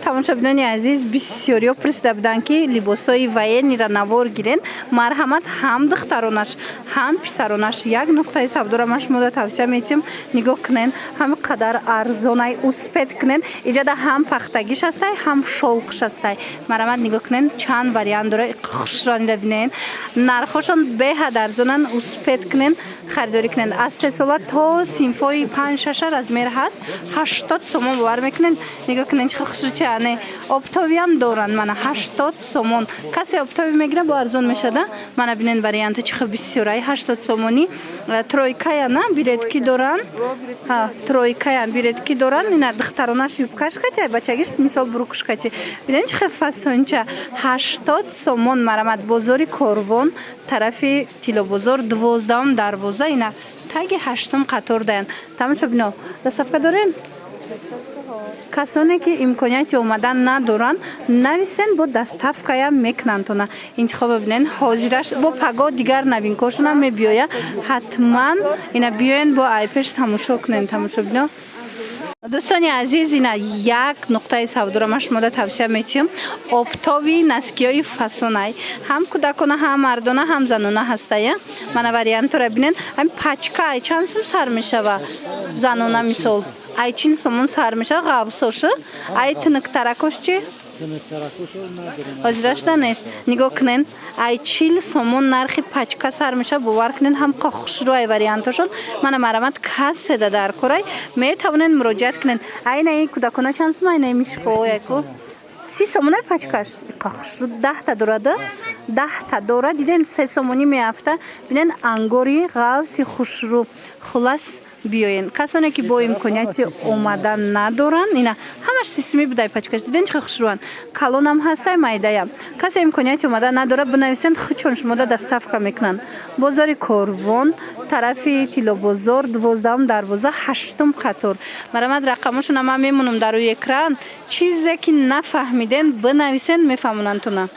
тамошобинони азиз бисёриё пурсида буданд ки либосҳои военниро навор гирен. Марҳамат, ҳам духтаронаш ҳам писаронаш як нуқтаи савдора ма шумода тавсия метиҳам. Нигоҳ кунен ҳами қадар арзонай успед кунен. Иҷода ҳам пахтагиш ҳастай, ҳам шолқш ҳастай. Марҳамат, нигоҳ кунен чанд вариант дора. хушронида бинен. Нархошон беҳад арзонан. Успед кунен, харидорӣ кунен. Аз 3 сола то синфҳои 5-6 размер ҳаст. 80 сомон бовар мекунен. Нигоҳ кунен чихел хушручаане. Оптовиам доранд мана 80 сомон. Касе оптови мегира бо арзон мешада. Мана бинен варианта чихел бисёрай 80 сомони. Тройкая на билетки доранд. Ха, тройкая билетки доранд. Ина духтаронаш юбкаш кати, бачагиш мисол бурукш кати. Бинен чихел фасонча 80 сомон. Марҳамат, бозори Корвон, тарафи Тилобозор, 12-ум дарвоза. Ина таги 8-ум қатор даян. Тамошо бино. Доставка дорем? касоне ки имконияти омадан надоранд нависен бо доставкая мекунандтона. Интихоба бинен ҳозираш бо паго дигар новинкошонам мебиёя. Ҳатман ина биёен бо айпеш тамошо кунен. Тамошо бино. Дӯстони азиз, ина як нуқтаи савдора ма шумода тавсия метиҳам. Оптови наскиёи фасонай. Ҳам кӯдакона, ҳам мардона, ҳам занона ҳастая. Мана вариантора бинен. Ҳам пачка ай чанд сум сар мешава? Занона мисол ай чин сомон сар мешава? ғавсоша? Ай тинуктаракош чи? ҳозирашда нест. Нигоҳ кунен. Ай 40 сомон нархи пачка сар меша. Бовар кунен ҳам хушрӯ ай вариантошон. Мана марҳамат касседа дар корай метавонен муроҷиат кунен. Айна ин кӯдакона чанд сум? Айна мишко яко 30 сомон ай пачкаш. Хушрӯ 10 та дорада. 10 та дора. Диден 3 сомони меафта. Бинен ангори ғавси хушрӯ. Хулас биёен. Касоне ки бо имконияти омадан надоранд, ина ҳамаш системи будай пачкаш. Диден чихел хушрӯан. Калонам ҳастай майдая. Касе имконияти омадан надора бинависен хучон шумода доставка мекунанд. Бозори Корвон, тарафи Тилобозор, 12-ум дарвоза, 8-ум қатор. Марҳамат, рақамошона ман мемонам дар рӯи экран. Чизе ки нафаҳмиден бинависен мефаҳмонандтона.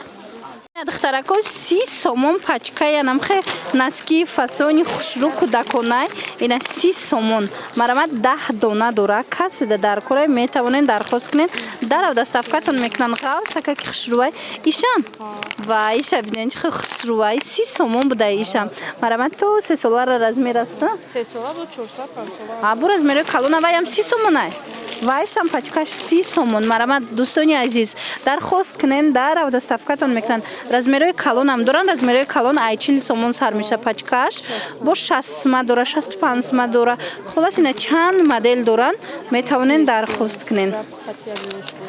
Духтарако 30 сомон пачка янамхе наски фасони хушрӯ кӯдаконай. Ина 30 сомон. Марҳамат, 10 дона дора. Касида дар корай метавонен дархост кунен. Дарав доставкатон мекунанд. ғавсака ки хушрӯвай ишам. Ва иша бинен чихел хушрӯвай 30 сомон будай ишам. Марҳамат, то 3 солара размер аст. 3 сола бо 400-5 сола. Бу размери калона ваям 30 сомонай. Вайшам пачкаш 30 сомон. Марҳамат, дӯстони азиз, дархост кунен, дарав доставкатон мекунанд. Размерои калонам доранд. Размерои калон ай 40 сомон сар меша пачкаш. Бо 60 ма дора, 65 ма дора. Хулас ина чанд модел доранд. Метавонен дархост кунен.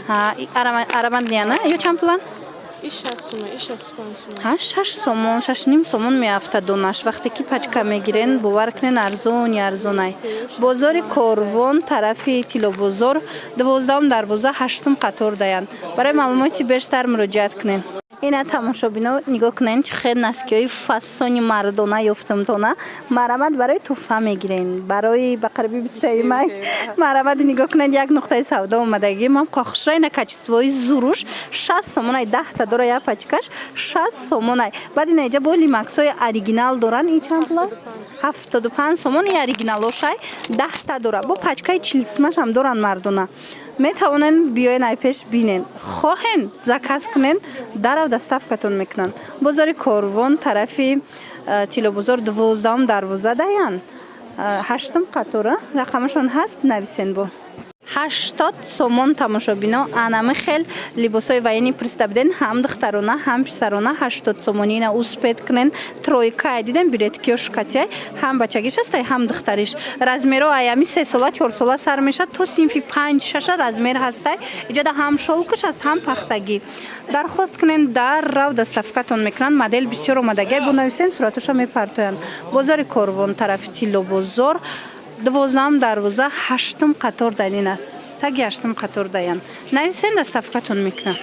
Ха, арамад яна ё чанд пулан? Иш 6 сомон, иш 65 сомон. Ха, 6 сомон, 6.5 сомон меафта донаш. Вақте ки пачка мегирен, бовар кунен арзонай. Бозори Корвон, тарафи Тилобозор, 12-ум дарвоза, 8-ум қатор даянд. Барои маълумоти бештар муроҷиат кунен. Ина тамошобино, нигоҳ кунен чихел наскиёи фасони мардона ёфтамтона. Марҳамат, барои туҳфа мегирен. Барои бақарби 23 май. Марҳамат, нигоҳ кунен, як нуқтаи савдо омадаги мам хушрӯ ина качествои зуруш 60 сомонай. 10 та дора я пачкаш 60 сомонай. Баъд ина иҷа бо лимаксои оригинал доранд. Ин чанд пула? 75 сомон. И оригиналошай 10 та дора. Бо пачкаи 40 сомаш ам доранд мардона. Метавонен биёен айпеш бинен. Хоҳен заказ кунен, дарав доставкатон мекунанд. Бозори Корвон, тарафи Тилобозор, 12-ум дарвоза даянд. 8-ум қатора. Рақамашон ҳаст, нависен бо 80 сомон. Тамошобино, анами хел либосои военни пурсида буден. Ҳам духтарона, ҳам писарона 80 сомони. Ина успед кунен. Тройка диден билеткиёш катяй. Ҳам бачагиш ҳастай, ҳам духтариш. Размеро аями 3 сола, 4 сола сар мешад. То синфи 5-6 размер ҳастай. Иҷода ҳам шолкуш аст, ҳам пахтагӣ. Дархост кунен, даррав доставкатон мекунанд. Модел бисёр омадагӣ бо нависен сураташа мепартоянд. Бозори Корвон, тарафи Тилобозор, 12-ум дарвоза, 8-ум қатор дайнина. Таги 8-ум қатор даянд. Нависен доставкатон мекунанд.